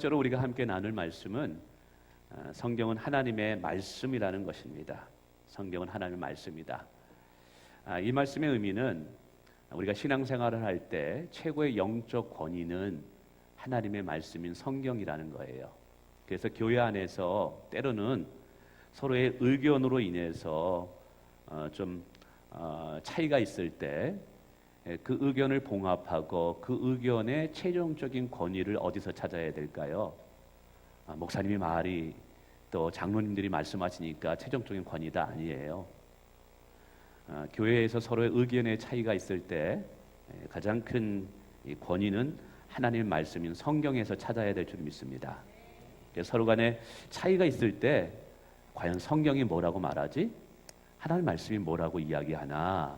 번째로 우리가 함께 나눌 말씀은 성경은 하나님의 말씀이라는 것입니다. 성경은 하나님의 말씀이다. 이 말씀의 의미는 우리가 신앙생활을 할 때 최고의 영적 권위는 하나님의 말씀인 성경이라는 거예요. 그래서 교회 안에서 때로는 서로의 의견으로 인해서 좀 차이가 있을 때 그 의견을 봉합하고 그 의견의 최종적인 권위를 어디서 찾아야 될까요? 목사님이 말이 또 장로님들이 말씀하시니까 최종적인 권위다 아니에요. 교회에서 서로의 의견의 차이가 있을 때 가장 큰 권위는 하나님의 말씀인 성경에서 찾아야 될 줄 믿습니다. 서로 간에 차이가 있을 때 과연 성경이 뭐라고 말하지? 하나님의 말씀이 뭐라고 이야기하나?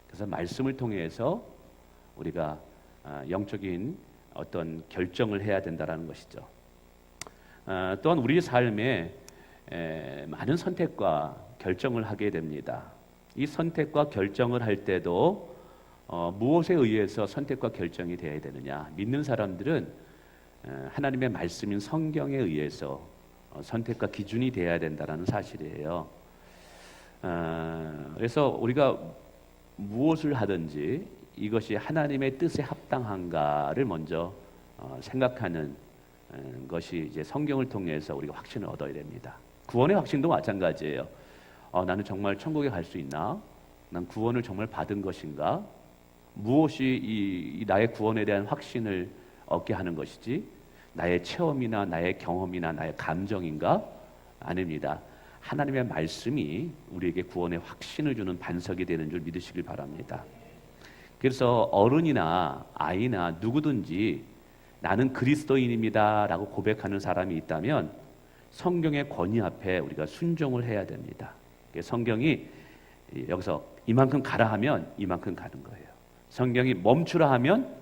그래서 말씀을 통해서 우리가 영적인 어떤 결정을 해야 된다는 것이죠. 또한 우리 삶에 많은 선택과 결정을 하게 됩니다. 이 선택과 결정을 할 때도 무엇에 의해서 선택과 결정이 되어야 되느냐? 믿는 사람들은 하나님의 말씀인 성경에 의해서 선택과 기준이 되어야 된다는 사실이에요. 그래서 우리가 무엇을 하든지 이것이 하나님의 뜻에 합당한가를 먼저 생각하는 것이 이제 성경을 통해서 우리가 확신을 얻어야 됩니다. 구원의 확신도 마찬가지예요. 나는 정말 천국에 갈 수 있나? 난 구원을 정말 받은 것인가? 무엇이 이 나의 구원에 대한 확신을 얻게 하는 것이지? 나의 체험이나 나의 경험이나 나의 감정인가? 아닙니다. 하나님의 말씀이 우리에게 구원의 확신을 주는 반석이 되는 줄 믿으시길 바랍니다. 그래서 어른이나 아이나 누구든지 나는 그리스도인입니다 라고 고백하는 사람이 있다면 성경의 권위 앞에 우리가 순종을 해야 됩니다. 성경이 여기서 이만큼 가라 하면 이만큼 가는 거예요. 성경이 멈추라 하면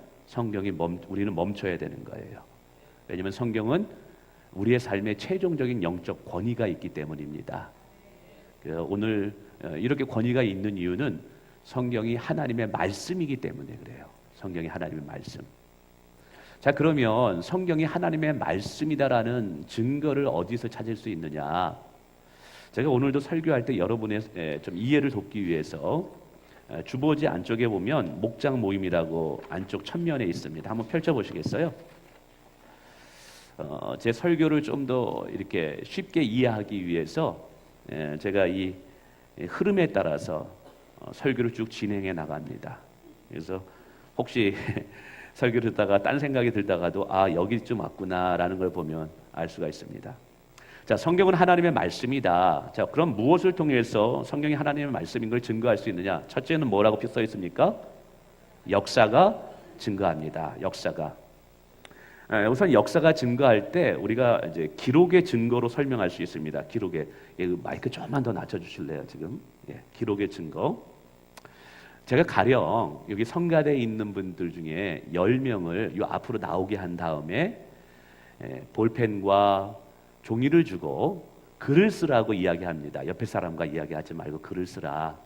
우리는 멈춰야 되는 거예요. 왜냐하면 성경은 우리의 삶에 최종적인 영적 권위가 있기 때문입니다. 오늘 이렇게 권위가 있는 이유는 성경이 하나님의 말씀이기 때문에 그래요. 성경이 하나님의 말씀. 자, 그러면 성경이 하나님의 말씀이다라는 증거를 어디서 찾을 수 있느냐? 제가 오늘도 설교할 때 여러분의 좀 이해를 돕기 위해서 주보지 안쪽에 보면 목장 모임이라고 안쪽 첫면에 있습니다. 한번 펼쳐보시겠어요? 제 설교를 좀 더 이렇게 쉽게 이해하기 위해서 제가 이 흐름에 따라서 설교를 쭉 진행해 나갑니다. 그래서 혹시 설교를 듣다가 딴 생각이 들다가도 여기쯤 왔구나라는 걸 보면 알 수가 있습니다. 자, 성경은 하나님의 말씀이다. 자, 그럼 무엇을 통해서 성경이 하나님의 말씀인 걸 증거할 수 있느냐? 첫째는 뭐라고 써 있습니까? 역사가 증거합니다. 역사가. 우선 역사가 증거할 때 우리가 이제 기록의 증거로 설명할 수 있습니다. 기록의 마이크 조금만 더 낮춰주실래요? 지금 기록의 증거. 제가 가령 여기 성가대에 있는 분들 중에 10명을 요 앞으로 나오게 한 다음에 볼펜과 종이를 주고 글을 쓰라고 이야기합니다. 옆에 사람과 이야기하지 말고 글을 쓰라.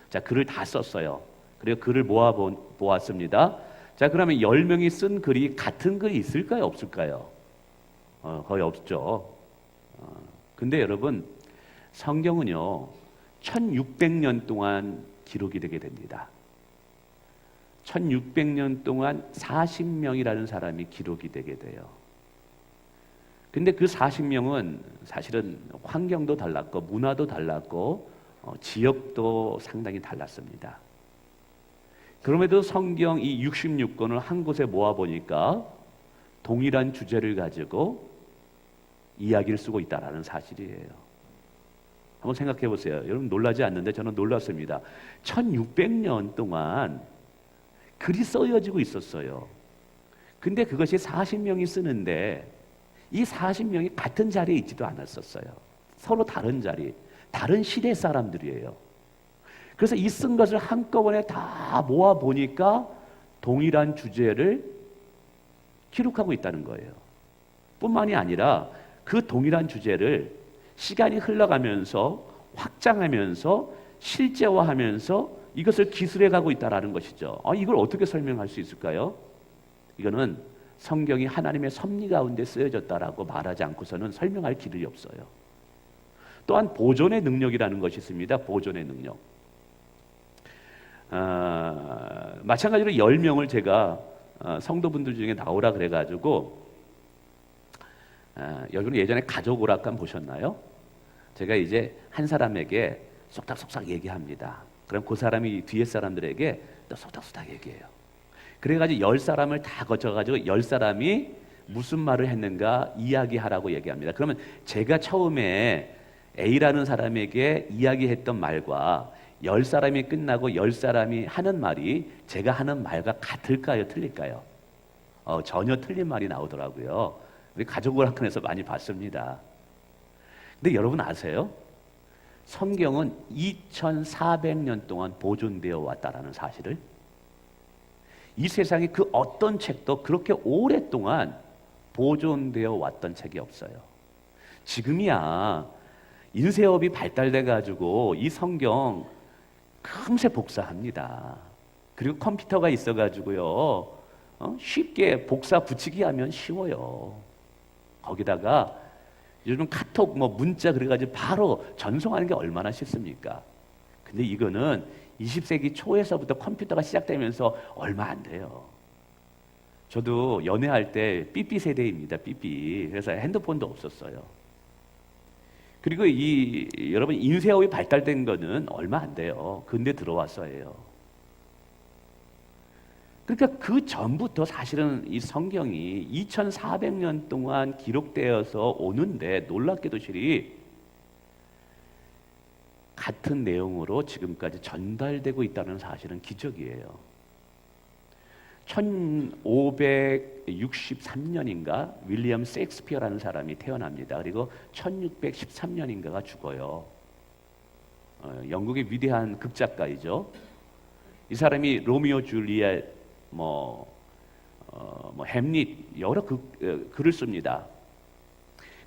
자, 글을 다 썼어요. 그리고 글을 모았습니다. 자, 그러면 10명이 쓴 글이 같은 글이 있을까요? 없을까요? 거의 없죠. 근데 여러분, 성경은요 1600년 동안 기록이 되게 됩니다. 1600년 동안 40명이라는 사람이 기록이 되게 돼요. 근데 그 40명은 사실은 환경도 달랐고 문화도 달랐고 지역도 상당히 달랐습니다. 그럼에도 성경 이 66권을 한 곳에 모아보니까 동일한 주제를 가지고 이야기를 쓰고 있다는 사실이에요. 한번 생각해 보세요. 여러분 놀라지 않는데 저는 놀랐습니다. 1600년 동안 글이 써여지고 있었어요. 근데 그것이 40명이 쓰는데 이 40명이 같은 자리에 있지도 않았었어요. 서로 다른 자리, 다른 시대 사람들이에요. 그래서 이 쓴 것을 한꺼번에 다 모아 보니까 동일한 주제를 기록하고 있다는 거예요. 뿐만이 아니라 그 동일한 주제를 시간이 흘러가면서 확장하면서 실제화하면서 이것을 기술해 가고 있다는 것이죠. 이걸 어떻게 설명할 수 있을까요? 이거는 성경이 하나님의 섭리 가운데 쓰여졌다라고 말하지 않고서는 설명할 길이 없어요. 또한 보존의 능력이라는 것이 있습니다. 보존의 능력. 마찬가지로 10명을 제가 성도분들 중에 나오라 그래가지고 여러분 예전에 가족 오락관 보셨나요? 제가 이제 한 사람에게 속닥속닥 얘기합니다. 그럼 그 사람이 뒤에 사람들에게 또 속닥속닥 얘기해요. 그래가지고 10사람을 다 거쳐가지고 10사람이 무슨 말을 했는가 이야기하라고 얘기합니다. 그러면 제가 처음에 A라는 사람에게 이야기했던 말과 10사람이 끝나고 10사람이 하는 말이 제가 하는 말과 같을까요? 틀릴까요? 전혀 틀린 말이 나오더라고요. 우리 가족오락관에서 많이 봤습니다. 근데 여러분 아세요? 성경은 2400년 동안 보존되어 왔다라는 사실을. 이 세상에 그 어떤 책도 그렇게 오랫동안 보존되어 왔던 책이 없어요. 지금이야 인쇄업이 발달돼 가지고 이 성경 금세 복사합니다. 그리고 컴퓨터가 있어 가지고요 쉽게 복사 붙이기 하면 쉬워요. 거기다가 요즘 카톡 문자 그래가지고 바로 전송하는 게 얼마나 쉽습니까? 근데 이거는 20세기 초에서부터 컴퓨터가 시작되면서 얼마 안 돼요. 저도 연애할 때 삐삐 세대입니다. 삐삐. 그래서 핸드폰도 없었어요. 그리고 여러분 인쇄업이 발달된 거는 얼마 안 돼요. 근데 들어왔어요. 그러니까 그 전부터 사실은 이 성경이 2400년 동안 기록되어서 오는데 놀랍게도 실이 같은 내용으로 지금까지 전달되고 있다는 사실은 기적이에요. 1563년인가 윌리엄 셰익스피어라는 사람이 태어납니다. 그리고 1613년인가가 죽어요. 영국의 위대한 극작가이죠. 이 사람이 로미오 줄리엣 햄릿 여러 글을 씁니다.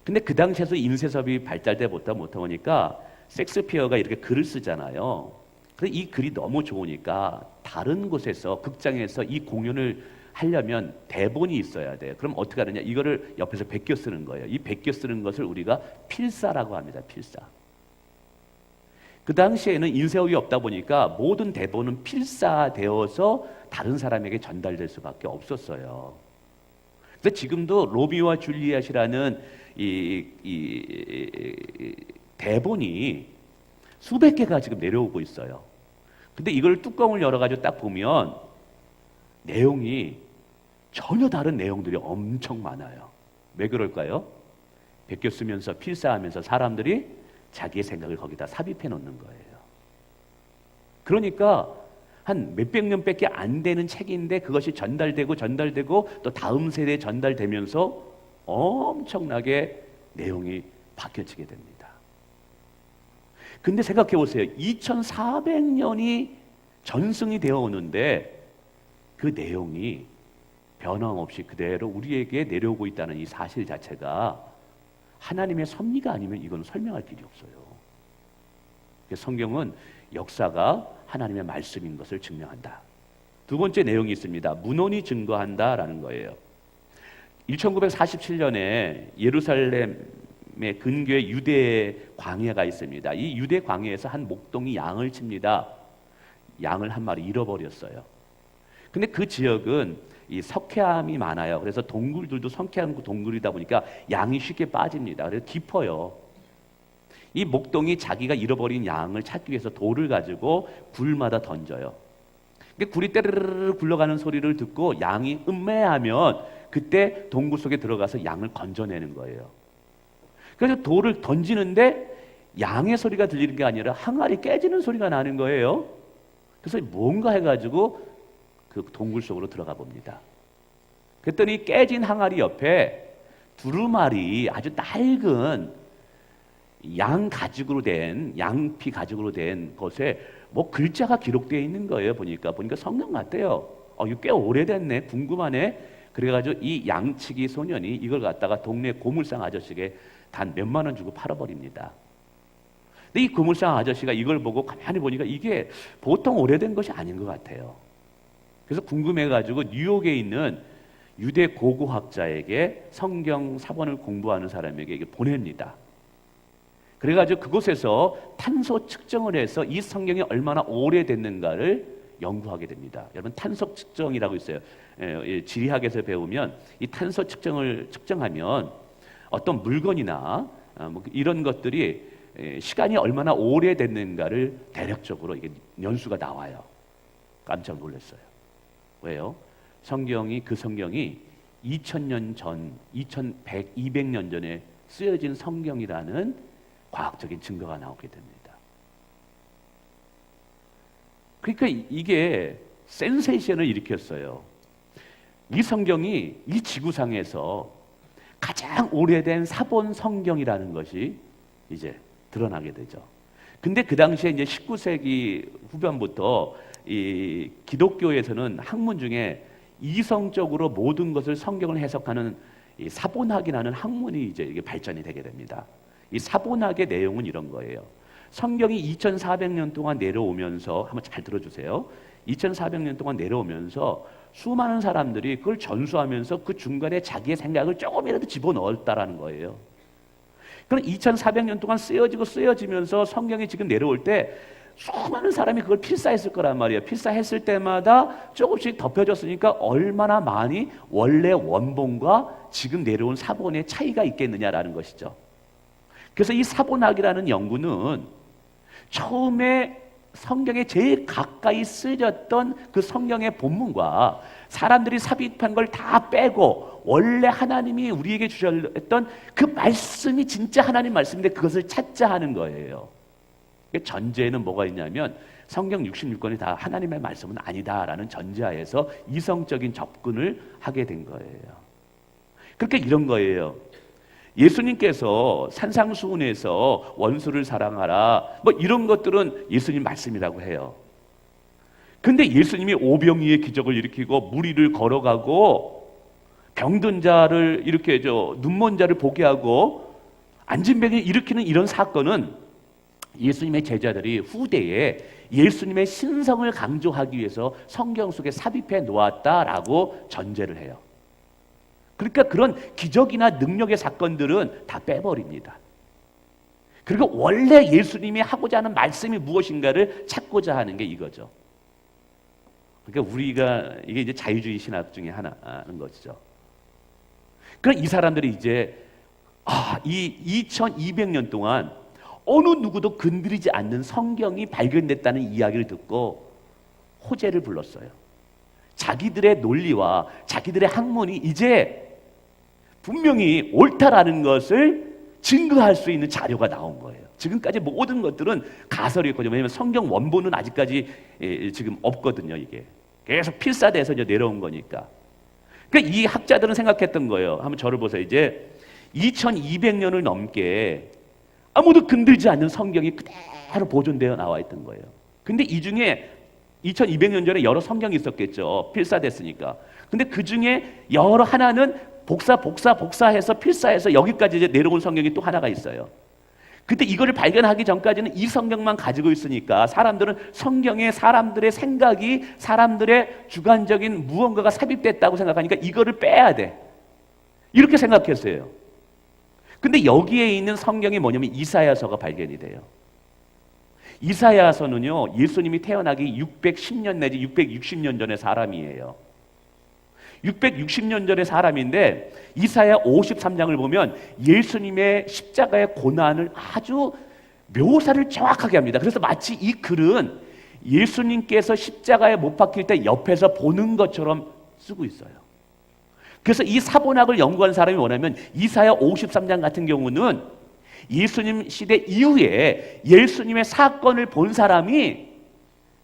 근데 그 당시에서 인쇄섭이 발달돼 못하 보니까 셰익스피어가 이렇게 글을 쓰잖아요. 그래서 이 글이 너무 좋으니까 다른 곳에서 극장에서 이 공연을 하려면 대본이 있어야 돼요. 그럼 어떻게 하느냐? 이거를 옆에서 베껴 쓰는 거예요. 이 베껴 쓰는 것을 우리가 필사라고 합니다. 필사. 그 당시에는 인쇄업이 없다 보니까 모든 대본은 필사되어서 다른 사람에게 전달될 수밖에 없었어요. 그래서 지금도 로미오와 줄리엣이라는 이 대본이 수백 개가 지금 내려오고 있어요. 근데 이걸 뚜껑을 열어가지고 딱 보면 내용이 전혀 다른 내용들이 엄청 많아요. 왜 그럴까요? 베껴 쓰면서 필사하면서 사람들이 자기의 생각을 거기다 삽입해 놓는 거예요. 그러니까 한 몇백 년밖에 안 되는 책인데 그것이 전달되고 또 다음 세대에 전달되면서 엄청나게 내용이 바뀌어지게 됩니다. 근데 생각해 보세요. 2400년이 전승이 되어 오는데 그 내용이 변함없이 그대로 우리에게 내려오고 있다는 이 사실 자체가 하나님의 섭리가 아니면 이건 설명할 길이 없어요. 성경은 역사가 하나님의 말씀인 것을 증명한다. 두 번째 내용이 있습니다. 문헌이 증거한다라는 거예요. 1947년에 예루살렘의 근교에 유대 광야가 있습니다. 이 유대 광야에서 한 목동이 양을 칩니다. 양을 한 마리 잃어버렸어요. 근데 그 지역은 이 석회암이 많아요. 그래서 동굴들도 석회암 동굴이다 보니까 양이 쉽게 빠집니다. 그래서 깊어요. 이 목동이 자기가 잃어버린 양을 찾기 위해서 돌을 가지고 굴마다 던져요. 근데 굴이 때르르르 굴러가는 소리를 듣고 양이 음매하면 그때 동굴 속에 들어가서 양을 건져내는 거예요. 그래서 돌을 던지는데 양의 소리가 들리는 게 아니라 항아리 깨지는 소리가 나는 거예요. 그래서 뭔가 해가지고 그 동굴 속으로 들어가 봅니다. 그랬더니 깨진 항아리 옆에 두루마리 아주 낡은 양 가죽으로 된 양피 가죽으로 된 것에 뭐 글자가 기록되어 있는 거예요. 보니까 성경 같대요. 이거 꽤 오래됐네. 궁금하네. 그래가지고 이 양치기 소년이 이걸 갖다가 동네 고물상 아저씨에게 단 몇만 원 주고 팔아버립니다. 근데 이 고물상 아저씨가 이걸 보고 가만히 보니까 이게 보통 오래된 것이 아닌 것 같아요. 그래서 궁금해가지고 뉴욕에 있는 유대 고고학자에게 성경 사본을 공부하는 사람에게 이게 보냅니다. 그래가지고 그곳에서 탄소 측정을 해서 이 성경이 얼마나 오래됐는가를 연구하게 됩니다. 여러분 탄소 측정이라고 있어요. 지리학에서 배우면 이 탄소 측정을 측정하면 어떤 물건이나 뭐 이런 것들이 시간이 얼마나 오래됐는가를 대략적으로 이게 연수가 나와요. 깜짝 놀랐어요. 왜요? 그 성경이 2000년 전, 200년 전에 쓰여진 성경이라는 과학적인 증거가 나오게 됩니다. 그러니까 이게 센세이션을 일으켰어요. 이 성경이 이 지구상에서 가장 오래된 사본 성경이라는 것이 이제 드러나게 되죠. 근데 그 당시에 이제 19세기 후반부터 이 기독교에서는 학문 중에 이성적으로 모든 것을 성경을 해석하는 이 사본학이라는 학문이 이제 이게 발전이 되게 됩니다. 이 사본학의 내용은 이런 거예요. 성경이 2400년 동안 내려오면서 한번 잘 들어주세요. 2400년 동안 내려오면서 수많은 사람들이 그걸 전수하면서 그 중간에 자기의 생각을 조금이라도 집어넣었다라는 거예요. 그럼 2400년 동안 쓰여지면서 성경이 지금 내려올 때 수많은 사람이 그걸 필사했을 거란 말이에요. 필사했을 때마다 조금씩 덮여졌으니까 얼마나 많이 원래 원본과 지금 내려온 사본의 차이가 있겠느냐라는 것이죠. 그래서 이 사본학이라는 연구는 처음에 성경에 제일 가까이 쓰여졌던 그 성경의 본문과 사람들이 삽입한 걸 다 빼고 원래 하나님이 우리에게 주셨던 그 말씀이 진짜 하나님 말씀인데 그것을 찾자 하는 거예요. 전제에는 뭐가 있냐면 성경 66권이 다 하나님의 말씀은 아니다라는 전제하에서 이성적인 접근을 하게 된 거예요. 그러니까 이런 거예요. 예수님께서 산상수훈에서 원수를 사랑하라 뭐 이런 것들은 예수님 말씀이라고 해요. 근데 예수님이 오병이의 기적을 일으키고 무리를 걸어가고 병든 자를 이렇게 눈먼 자를 보게 하고 앉은 병을 일으키는 이런 사건은 예수님의 제자들이 후대에 예수님의 신성을 강조하기 위해서 성경 속에 삽입해 놓았다라고 전제를 해요. 그러니까 그런 기적이나 능력의 사건들은 다 빼버립니다. 그리고 원래 예수님이 하고자 하는 말씀이 무엇인가를 찾고자 하는 게 이거죠. 그러니까 우리가 이게 이제 자유주의 신학 중에 하나인 것이죠. 그럼 이 사람들이 이제 이 2200년 동안 어느 누구도 건드리지 않는 성경이 발견됐다는 이야기를 듣고 호재를 불렀어요. 자기들의 논리와 자기들의 학문이 이제 분명히 옳다라는 것을 증거할 수 있는 자료가 나온 거예요. 지금까지 모든 것들은 가설이었거든요. 왜냐하면 성경 원본은 아직까지 지금 없거든요. 이게 계속 필사돼서 이제 내려온 거니까. 그러니까 이 학자들은 생각했던 거예요. 한번 저를 보세요. 이제 2200년을 넘게 아무도 건들지 않는 성경이 그대로 보존되어 나와 있던 거예요. 근데 이 중에 2200년 전에 여러 성경이 있었겠죠. 필사됐으니까. 근데 그 중에 여러 하나는 복사해서 필사해서 여기까지 이제 내려온 성경이 또 하나가 있어요. 그때 이거를 발견하기 전까지는 이 성경만 가지고 있으니까 사람들은 성경에 사람들의 생각이 사람들의 주관적인 무언가가 삽입됐다고 생각하니까 이거를 빼야 돼. 이렇게 생각했어요. 근데 여기에 있는 성경이 뭐냐면 이사야서가 발견이 돼요. 이사야서는요, 예수님이 태어나기 610년 내지 660년 전의 사람이에요. 660년 전의 사람인데 이사야 53장을 보면 예수님의 십자가의 고난을 아주 묘사를 정확하게 합니다. 그래서 마치 이 글은 예수님께서 십자가에 못 박힐 때 옆에서 보는 것처럼 쓰고 있어요. 그래서 이 사본학을 연구한 사람이 뭐냐면 이사야 53장 같은 경우는 예수님 시대 이후에 예수님의 사건을 본 사람이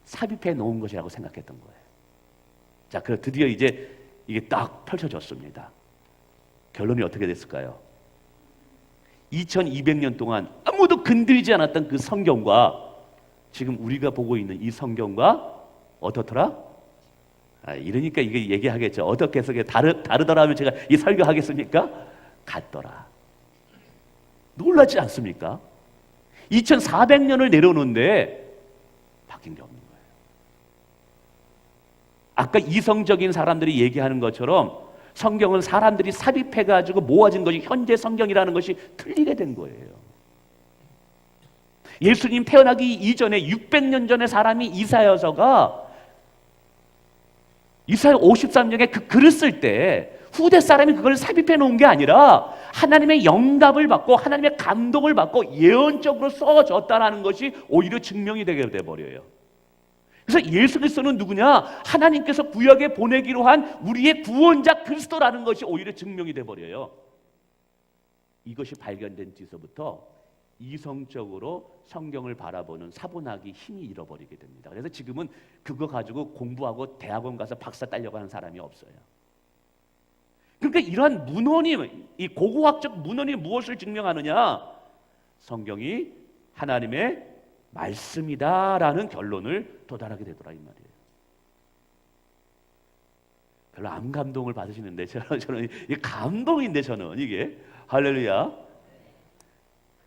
삽입해 놓은 것이라고 생각했던 거예요. 자, 그래서 드디어 이제 이게 딱 펼쳐졌습니다. 결론이 어떻게 됐을까요? 2200년 동안 아무도 건드리지 않았던 그 성경과 지금 우리가 보고 있는 이 성경과 어떻더라? 이러니까 이게 얘기하겠죠. 어떻게 해서 다르더라 하면 제가 이 설교하겠습니까? 같더라. 놀라지 않습니까? 2400년을 내려오는데 바뀐 게 없는 거예요. 아까 이성적인 사람들이 얘기하는 것처럼 성경은 사람들이 삽입해가지고 모아진 것이 현재 성경이라는 것이 틀리게 된 거예요. 예수님 태어나기 이전에 600년 전에 사람이 이사야서가 이사야 53장에 그 글을 쓸 때 후대 사람이 그걸 삽입해 놓은 게 아니라 하나님의 영감을 받고 하나님의 감동을 받고 예언적으로 써졌다는 것이 오히려 증명이 되게 돼버려요. 그래서 예수 그리스도는 누구냐? 하나님께서 구약에 보내기로 한 우리의 구원자 그리스도라는 것이 오히려 증명이 돼버려요. 이것이 발견된 뒤서부터 이성적으로 성경을 바라보는 사고나기 힘이 잃어버리게 됩니다. 그래서 지금은 그거 가지고 공부하고 대학원 가서 박사 따려고 하는 사람이 없어요. 그러니까 이러한 문헌이, 이 고고학적 문헌이 무엇을 증명하느냐? 성경이 하나님의 말씀이다라는 결론을 도달하게 되더라 이 말이에요. 별로 안 감동을 받으시는데 저는 이게 감동인데 저는 이게 할렐루야.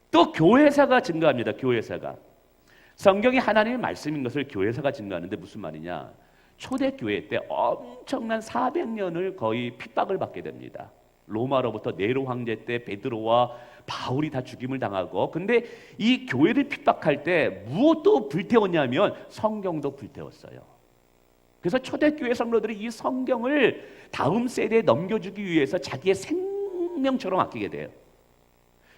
또 교회사가 증가합니다. 교회사가 성경이 하나님의 말씀인 것을 교회사가 증가하는데 무슨 말이냐? 초대교회 때 엄청난 400년을 거의 핍박을 받게 됩니다. 로마로부터 네로 황제 때 베드로와 바울이 다 죽임을 당하고, 근데 이 교회를 핍박할 때 무엇도 불태웠냐면 성경도 불태웠어요. 그래서 초대교회 성도들이 이 성경을 다음 세대에 넘겨주기 위해서 자기의 생명처럼 아끼게 돼요.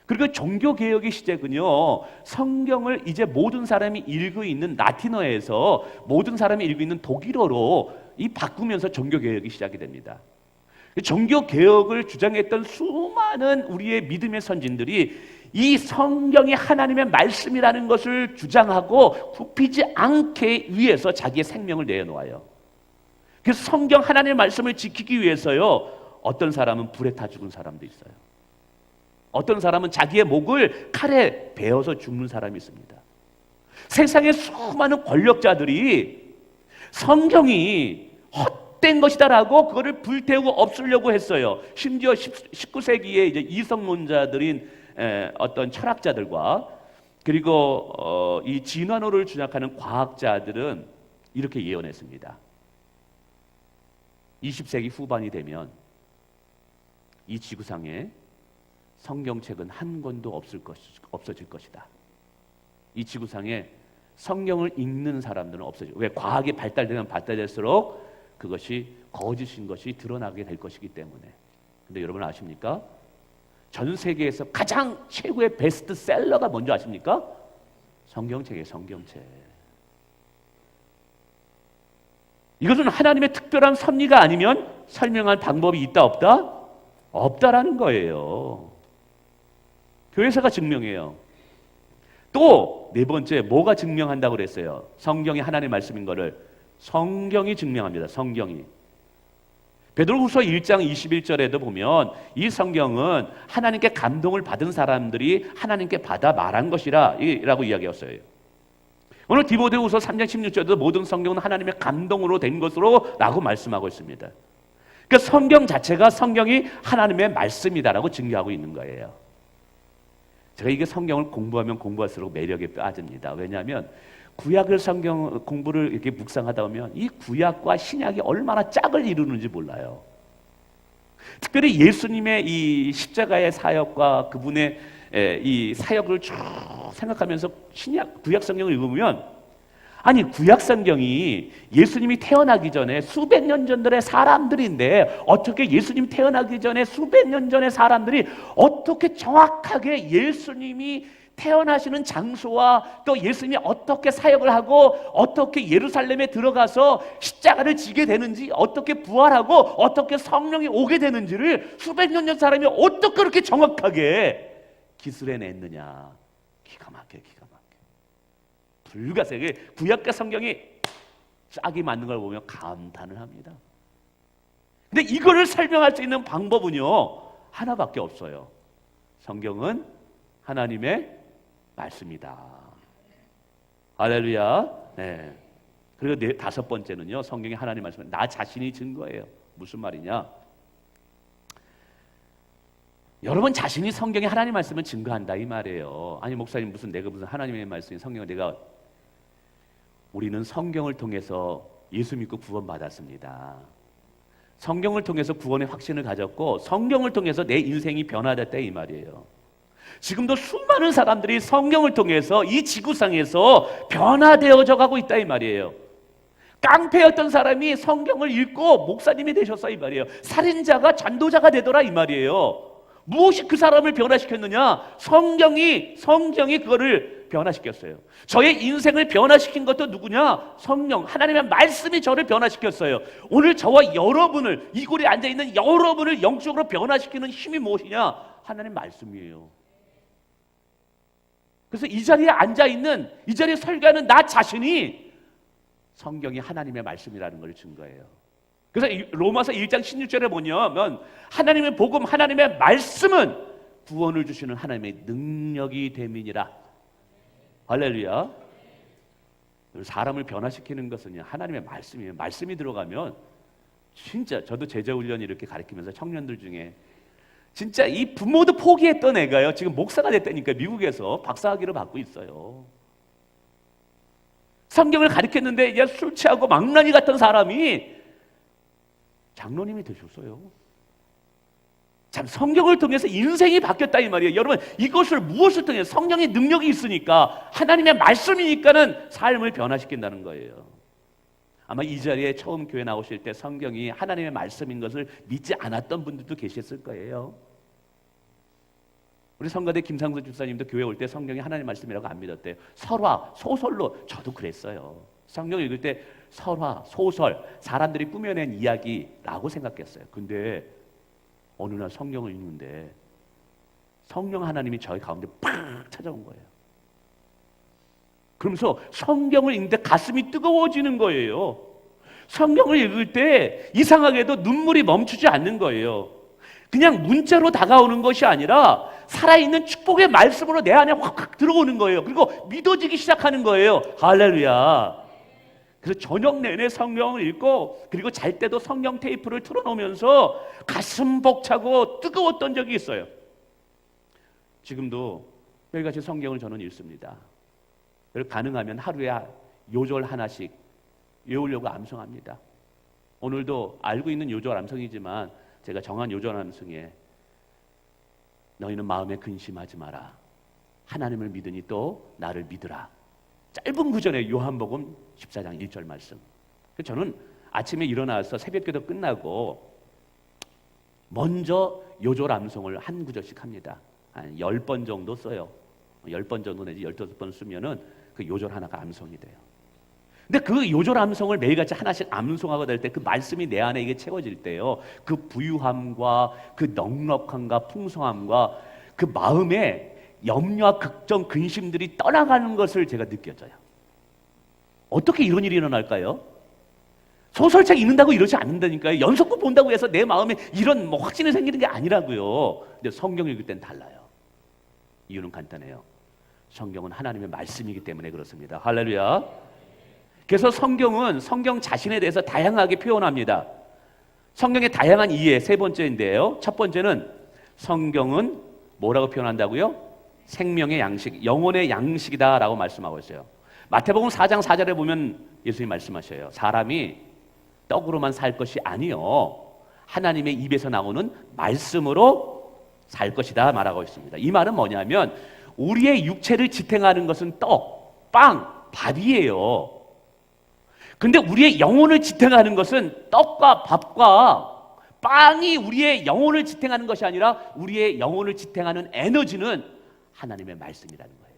그리고 종교개혁의 시작은요, 성경을 이제 모든 사람이 읽고 있는 라틴어에서 모든 사람이 읽고 있는 독일어로 바꾸면서 종교개혁이 시작이 됩니다. 종교개혁을 주장했던 수많은 우리의 믿음의 선진들이 이 성경이 하나님의 말씀이라는 것을 주장하고 굽히지 않게 위해서 자기의 생명을 내어놓아요. 그래서 성경 하나님의 말씀을 지키기 위해서요, 어떤 사람은 불에 타 죽은 사람도 있어요. 어떤 사람은 자기의 목을 칼에 베어서 죽는 사람이 있습니다. 세상의 수많은 권력자들이 성경이 헛된 것이다라고 그거를 불태우고 없애려고 했어요. 심지어 19세기에 이제 이성론자들인 어떤 철학자들과 그리고 이 진화론을 주장하는 과학자들은 이렇게 예언했습니다. 20세기 후반이 되면 이 지구상에 성경책은 한 권도 없어질 것이다. 이 지구상에 성경을 읽는 사람들은 없어질. 왜? 과학이 발달되면 발달될수록 그것이 거짓인 것이 드러나게 될 것이기 때문에. 근데 여러분 아십니까? 전 세계에서 가장 최고의 베스트셀러가 뭔지 아십니까? 성경책이에요. 성경책. 이것은 하나님의 특별한 섭리가 아니면 설명할 방법이 있다 없다? 없다라는 거예요. 교회사가 증명해요. 또 네 번째, 뭐가 증명한다고 그랬어요? 성경이 하나님의 말씀인 거를 성경이 증명합니다. 성경이. 베드로후서 1장 21절에도 보면 이 성경은 하나님께 감동을 받은 사람들이 하나님께 받아 말한 것이라고 이야기했어요. 오늘 디모데후서 3장 16절에도 모든 성경은 하나님의 감동으로 된 것으로 라고 말씀하고 있습니다. 그러니까 성경 자체가 성경이 하나님의 말씀이다라고 증거하고 있는 거예요. 제가 이게 성경을 공부하면 공부할수록 매력에 빠집니다. 왜냐하면 구약을 성경 공부를 이렇게 묵상하다 보면 이 구약과 신약이 얼마나 짝을 이루는지 몰라요. 특별히 예수님의 이 십자가의 사역과 그분의 이 사역을 쭉 생각하면서 구약 성경을 읽으면, 아니 구약 성경이 예수님이 태어나기 전에 수백 년 전들의 사람들인데 어떻게 예수님 태어나기 전에 수백 년 전의 사람들이 어떻게 정확하게 예수님이 태어나시는 장소와 또 예수님이 어떻게 사역을 하고 어떻게 예루살렘에 들어가서 십자가를 지게 되는지, 어떻게 부활하고 어떻게 성령이 오게 되는지를 수백 년 전 사람이 어떻게 그렇게 정확하게 기술해냈느냐. 기가 막혀. 불가사의 구약과 성경이 짝이 맞는 걸 보면 감탄을 합니다. 근데 이거를 설명할 수 있는 방법은요, 하나밖에 없어요. 성경은 하나님의 말씀이다. 할렐루야. 네. 그리고 다섯 번째는요, 성경이 하나님의 말씀. 나 자신이 증거예요. 무슨 말이냐? 여러분 자신이 성경에 하나님의 말씀을 증거한다 이 말이에요. 아니 목사님 내가 무슨 하나님의 말씀이 성경을 우리는 성경을 통해서 예수 믿고 구원받았습니다. 성경을 통해서 구원의 확신을 가졌고 성경을 통해서 내 인생이 변화됐다 이 말이에요. 지금도 수많은 사람들이 성경을 통해서 이 지구상에서 변화되어져 가고 있다 이 말이에요. 깡패였던 사람이 성경을 읽고 목사님이 되셨어 이 말이에요. 살인자가 전도자가 되더라 이 말이에요. 무엇이 그 사람을 변화시켰느냐? 성경이 그거를 변화시켰어요. 저의 인생을 변화시킨 것도 누구냐? 성령, 하나님의 말씀이 저를 변화시켰어요. 오늘 저와 여러분을, 이 골에 앉아있는 여러분을 영적으로 변화시키는 힘이 무엇이냐? 하나님 말씀이에요. 그래서 이 자리에 앉아있는, 이 자리에 설교하는 나 자신이 성경이 하나님의 말씀이라는 걸 증거해요. 그래서 로마서 1장 16절에 보면 하나님의 복음, 하나님의 말씀은 구원을 주시는 하나님의 능력이 됨이니라. 할렐루야. 사람을 변화시키는 것은 하나님의 말씀이에요. 말씀이 들어가면 진짜 저도 제자훈련 이렇게 가르치면서 청년들 중에 진짜 이 부모도 포기했던 애가요 지금 목사가 됐다니까 미국에서 박사학위를 받고 있어요. 성경을 가르쳤는데 이제 술 취하고 망나니 같은 사람이 장로님이 되셨어요. 참 성경을 통해서 인생이 바뀌었다 이 말이에요. 여러분 이것을 무엇을 통해 성령의 능력이 있으니까 하나님의 말씀이니까는 삶을 변화시킨다는 거예요. 아마 이 자리에 처음 교회 나오실 때 성경이 하나님의 말씀인 것을 믿지 않았던 분들도 계셨을 거예요. 우리 성가대 김상수 집사님도 교회 올 때 성경이 하나님의 말씀이라고 안 믿었대요. 설화, 소설로 저도 그랬어요. 성경 읽을 때 설화, 소설, 사람들이 꾸며낸 이야기라고 생각했어요. 근데 어느 날 성경을 읽는데 성령 하나님이 저희 가운데 팍 찾아온 거예요. 그러면서 성경을 읽는데 가슴이 뜨거워지는 거예요. 성경을 읽을 때 이상하게도 눈물이 멈추지 않는 거예요. 그냥 문자로 다가오는 것이 아니라 살아있는 축복의 말씀으로 내 안에 확 들어오는 거예요. 그리고 믿어지기 시작하는 거예요. 할렐루야. 그래서 저녁 내내 성경을 읽고 그리고 잘 때도 성경 테이프를 틀어놓으면서 가슴 벅차고 뜨거웠던 적이 있어요. 지금도 매일같이 성경을 저는 읽습니다. 가능하면 하루에 요절 하나씩 외우려고 암송합니다. 오늘도 알고 있는 요절 암송이지만 제가 정한 요절 암송에 너희는 마음에 근심하지 마라. 하나님을 믿으니 또 나를 믿으라. 짧은 구절에 요한복음 14장 1절 말씀. 저는 아침에 일어나서 새벽기도 끝나고 먼저 요절 암송을 한 구절씩 합니다. 한 10번 정도 써요. 10번 정도 내지 15번 쓰면은 그 요절 하나가 암송이 돼요. 근데 그 요절 암송을 매일같이 하나씩 암송하고 될 때 그 말씀이 내 안에 이게 채워질 때요. 그 부유함과 그 넉넉함과 풍성함과 그 마음에 염려와 걱정, 근심들이 떠나가는 것을 제가 느껴져요. 어떻게 이런 일이 일어날까요? 소설책 읽는다고 이러지 않는다니까요. 연속극 본다고 해서 내 마음에 이런 확신이 생기는 게 아니라고요. 근데 성경 읽을 땐 달라요. 이유는 간단해요. 성경은 하나님의 말씀이기 때문에 그렇습니다. 할렐루야. 그래서 성경은 성경 자신에 대해서 다양하게 표현합니다. 성경의 다양한 이해 세 번째인데요. 첫 번째는 성경은 뭐라고 표현한다고요? 생명의 양식, 영혼의 양식이다라고 말씀하고 있어요. 마태복음 4장 4절에 보면 예수님이 말씀하셔요. 사람이 떡으로만 살 것이 아니요 하나님의 입에서 나오는 말씀으로 살 것이다 말하고 있습니다. 이 말은 뭐냐면 우리의 육체를 지탱하는 것은 떡, 빵, 밥이에요. 근데 우리의 영혼을 지탱하는 것은 떡과 밥과 빵이 우리의 영혼을 지탱하는 것이 아니라 우리의 영혼을 지탱하는 에너지는 하나님의 말씀이라는 거예요.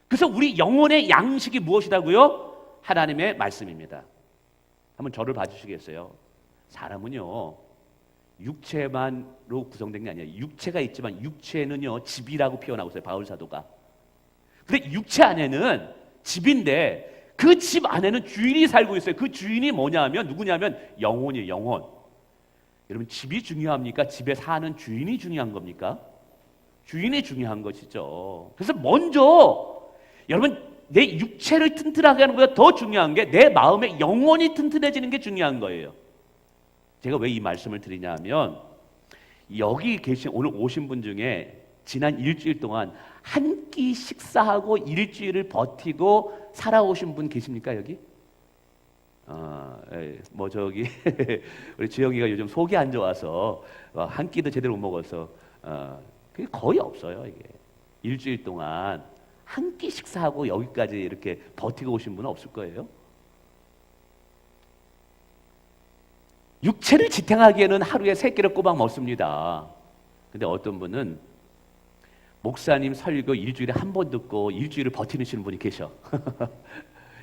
그래서 우리 영혼의 양식이 무엇이라고요? 하나님의 말씀입니다. 한번 저를 봐주시겠어요? 사람은요 육체만로 구성된 게 아니에요. 육체가 있지만 육체는요 집이라고 표현하고 있어요. 바울 사도가. 근데 육체 안에는 집인데 그 집 안에는 주인이 살고 있어요. 그 주인이 뭐냐면 누구냐면 영혼이에요. 영혼. 여러분 집이 중요합니까? 집에 사는 주인이 중요한 겁니까? 주인이 중요한 것이죠. 그래서 먼저 여러분 내 육체를 튼튼하게 하는 것보다 더 중요한 게 내 마음의 영혼이 튼튼해지는 게 중요한 거예요. 제가 왜 이 말씀을 드리냐 하면 여기 계신 오늘 오신 분 중에 지난 일주일 동안 한 끼 식사하고 일주일을 버티고 살아오신 분 계십니까 여기? 뭐 저기 우리 주영이가 요즘 속이 안 좋아서 한 끼도 제대로 못 먹어서 그게 거의 없어요. 이게 일주일 동안 한 끼 식사하고 여기까지 이렇게 버티고 오신 분은 없을 거예요. 육체를 지탱하기에는 하루에 3끼를 꼬박 먹습니다. 근데 어떤 분은 목사님 설교 일주일에 한 번 듣고 일주일을 버티시는 분이 계셔.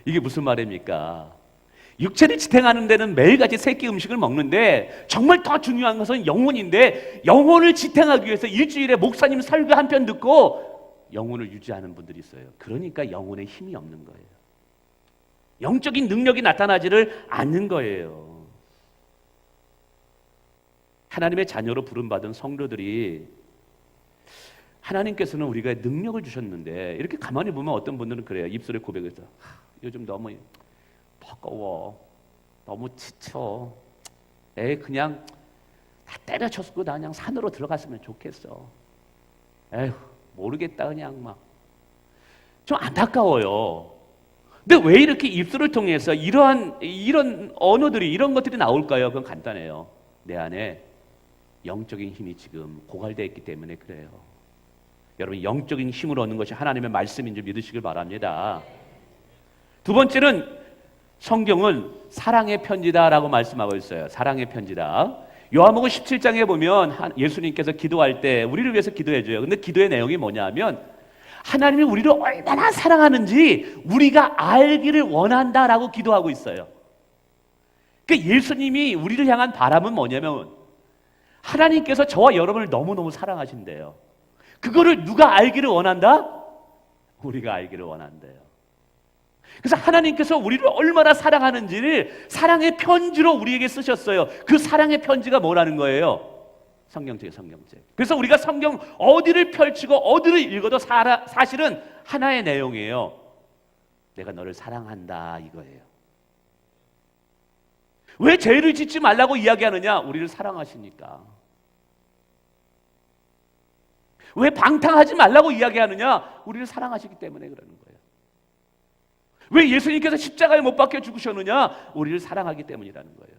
이게 무슨 말입니까? 육체를 지탱하는 데는 매일같이 3끼 음식을 먹는데 정말 더 중요한 것은 영혼인데 영혼을 지탱하기 위해서 일주일에 목사님 설교 한 편 듣고 영혼을 유지하는 분들이 있어요. 그러니까 영혼에 힘이 없는 거예요. 영적인 능력이 나타나지를 않는 거예요. 하나님의 자녀로 부름받은 성도들이 하나님께서는 우리가 능력을 주셨는데 이렇게 가만히 보면 어떤 분들은 그래요. 입술에 고백해서 요즘 너무 버거워, 너무 지쳐, 그냥 다 때려쳤고 나 그냥 산으로 들어갔으면 좋겠어. 에휴 모르겠다 그냥 막 좀 안타까워요. 근데 왜 이렇게 입술을 통해서 이런 언어들이 이런 것들이 나올까요? 그건 간단해요. 내 안에 영적인 힘이 지금 고갈되어 있기 때문에 그래요. 여러분 영적인 힘을 얻는 것이 하나님의 말씀인 줄 믿으시길 바랍니다. 두 번째는 성경은 사랑의 편지다라고 말씀하고 있어요. 사랑의 편지다. 요한복음 17장에 보면 예수님께서 기도할 때 우리를 위해서 기도해 줘요. 근데 기도의 내용이 뭐냐면 하나님이 우리를 얼마나 사랑하는지 우리가 알기를 원한다라고 기도하고 있어요. 그러니까 예수님이 우리를 향한 바람은 뭐냐면 하나님께서 저와 여러분을 너무너무 사랑하신대요. 그거를 누가 알기를 원한다? 우리가 알기를 원한대요. 그래서 하나님께서 우리를 얼마나 사랑하는지를 사랑의 편지로 우리에게 쓰셨어요. 그 사랑의 편지가 뭐라는 거예요? 성경책이에요, 성경책. 그래서 우리가 성경 어디를 펼치고 어디를 읽어도 사실은 하나의 내용이에요. 내가 너를 사랑한다 이거예요. 왜 죄를 짓지 말라고 이야기하느냐? 우리를 사랑하시니까. 왜 방탕하지 말라고 이야기하느냐? 우리를 사랑하시기 때문에 그러는 거예요. 왜 예수님께서 십자가에 못 박혀 죽으셨느냐? 우리를 사랑하기 때문이라는 거예요.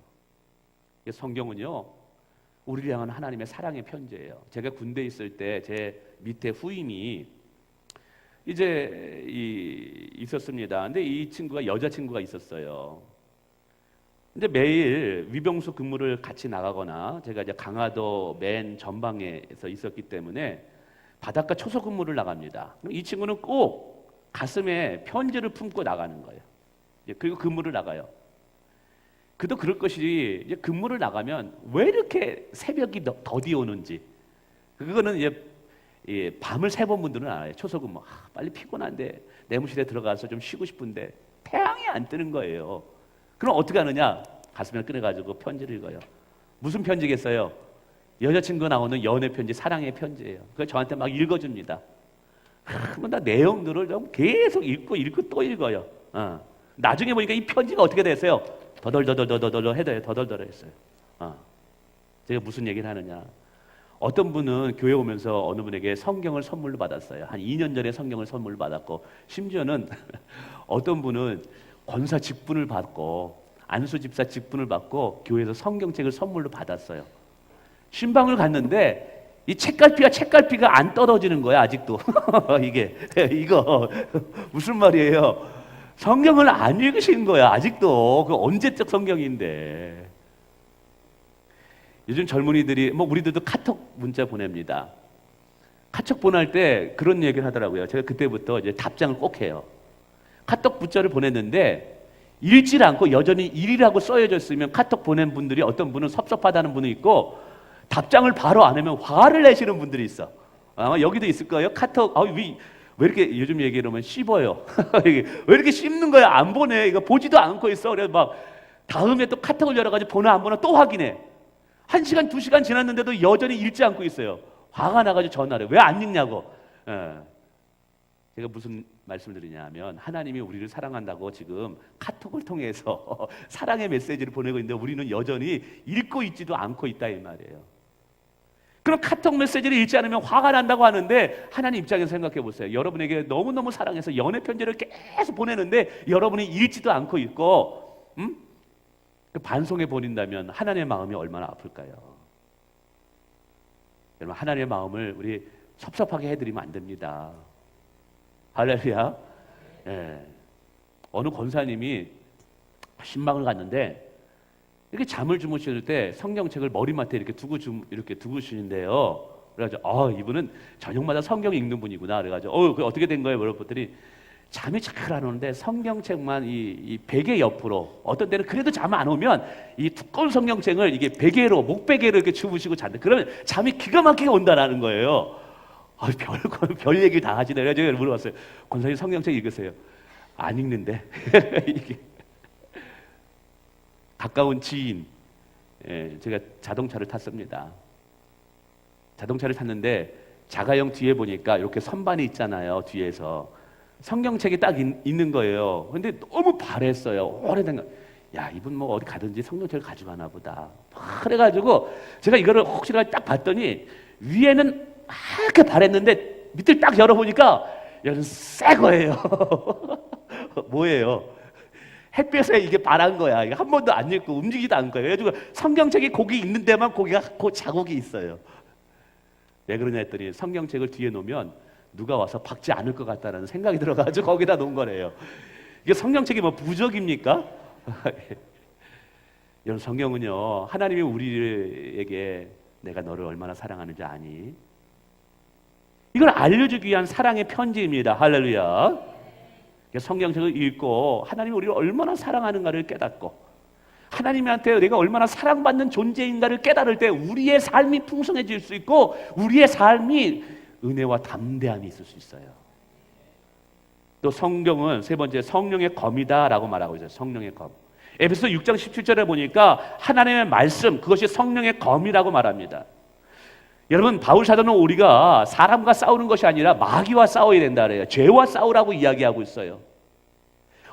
성경은요, 우리를 향한 하나님의 사랑의 편지예요. 제가 군대에 있을 때 제 밑에 후임이 이제 있었습니다. 근데 이 친구가 여자친구가 있었어요. 근데 매일 위병소 근무를 같이 나가거나 제가 이제 강화도 맨 전방에서 있었기 때문에 바닷가 초소 근무를 나갑니다. 그럼 이 친구는 꼭 가슴에 편지를 품고 나가는 거예요. 그리고 근무를 나가요. 그도 그럴 것이 이제 근무를 나가면 왜 이렇게 새벽이 더디 오는지 그거는 이제 밤을 새본 분들은 알아요. 초소 근무 빨리 피곤한데 내무실에 들어가서 좀 쉬고 싶은데 태양이 안 뜨는 거예요. 그럼 어떻게 하느냐? 가슴에 꺼내가지고 편지를 읽어요. 무슨 편지겠어요? 여자친구가 나오는 연애 편지, 사랑의 편지예요. 그걸 저한테 막 읽어줍니다. 그러면 나 내용들을 좀 계속 읽고 또 읽어요. 나중에 보니까 이 편지가 어떻게 됐어요? 더덜더덜더덜 해도 더덜더덜 했어요. 제가 무슨 얘기를 하느냐? 어떤 분은 교회 오면서 어느 분에게 성경을 선물로 받았어요. 한 2년 전에 성경을 선물로 받았고 심지어는 어떤 분은 권사 직분을 받고 안수 집사 직분을 받고 교회에서 성경책을 선물로 받았어요. 신방을 갔는데 이 책갈피가 안 떨어지는 거야 아직도. 이거 무슨 말이에요? 성경을 안 읽으신 거야 아직도. 그 언제적 성경인데. 요즘 젊은이들이 우리들도 카톡 문자 보냅니다. 카톡 보낼 때 그런 얘기를 하더라고요. 제가 그때부터 이제 답장을 꼭 해요. 카톡 문자를 보냈는데 읽질 않고 여전히 일이라고 써여져 있으면 카톡 보낸 분들이 어떤 분은 섭섭하다는 분이 있고 답장을 바로 안 하면 화를 내시는 분들이 있어. 아마 여기도 있을 거예요. 카톡 왜 이렇게 요즘 얘기를 하면 씹어요. 왜 이렇게 씹는 거야? 안 보내. 이거 보지도 않고 있어. 그래서 막 다음에 또 카톡을 열어가지고 보나 안 보나 또 확인해. 1시간, 2시간 지났는데도 여전히 읽지 않고 있어요. 화가 나가지고 전화를 왜 안 읽냐고. 제가 무슨 말씀을 드리냐면 하나님이 우리를 사랑한다고 지금 카톡을 통해서 사랑의 메시지를 보내고 있는데 우리는 여전히 읽고 있지도 않고 있다 이 말이에요. 그럼 카톡 메시지를 읽지 않으면 화가 난다고 하는데 하나님 입장에서 생각해 보세요. 여러분에게 너무너무 사랑해서 연애 편지를 계속 보내는데 여러분이 읽지도 않고 있고 그 반송해 버린다면 하나님의 마음이 얼마나 아플까요? 여러분, 하나님의 마음을 우리 섭섭하게 해드리면 안 됩니다. 할렐루야. 예. 어느 권사님이 신방을 갔는데 이렇게 잠을 주무실 때 성경책을 머리맡에 이렇게 두고 쉬는데요. 그래가지고 이분은 저녁마다 성경 읽는 분이구나. 그래가지고 그 어떻게 된 거예요? 물어봤더니 잠이 잘 안 오는데 성경책만 이 베개 옆으로, 어떤 때는 그래도 잠 안 오면 이 두꺼운 성경책을 이게 베개로, 목베개로 이렇게 주무시고 잔다. 그러면 잠이 기가 막히게 온다라는 거예요. 별 얘기를 다 하시네. 그래서 제가 물어봤어요. 권사님 성경책 읽으세요? 안 읽는데. 이게 가까운 지인, 제가 자동차를 탔습니다. 자동차를 탔는데 자가용 뒤에 보니까 이렇게 선반이 있잖아요. 뒤에서 성경책이 딱 있는 거예요. 근데 너무 바랬어요. 오래된 거. 야, 이분 뭐 어디 가든지 성경책을 가져가나 보다. 그래가지고 제가 이거를 혹시나 딱 봤더니 위에는 이렇게 바랬는데 밑을 딱 열어보니까 여기는 새 거예요. 뭐예요? 햇볕에 이게 바란 거야. 이게 한 번도 안 읽고 움직이지도 않은 거예요. 그래가지고 성경책이 거기 있는 데만 거기가 그 자국이 있어요. 왜 그러냐 했더니 성경책을 뒤에 놓으면 누가 와서 박지 않을 것 같다는 생각이 들어가지고 거기다 놓은 거래요. 이게 성경책이 뭐 부적입니까? 여러분, 성경은요, 하나님이 우리에게 내가 너를 얼마나 사랑하는지 아니? 이걸 알려주기 위한 사랑의 편지입니다. 할렐루야. 성경책을 읽고 하나님이 우리를 얼마나 사랑하는가를 깨닫고 하나님한테 내가 얼마나 사랑받는 존재인가를 깨달을 때 우리의 삶이 풍성해질 수 있고 우리의 삶이 은혜와 담대함이 있을 수 있어요. 또 성경은 세 번째 성령의 검이다라고 말하고 있어요. 성령의 검. 에베소 6장 17절에 보니까 하나님의 말씀, 그것이 성령의 검이라고 말합니다. 여러분, 바울 사도는 우리가 사람과 싸우는 것이 아니라 마귀와 싸워야 된다 그래요. 죄와 싸우라고 이야기하고 있어요.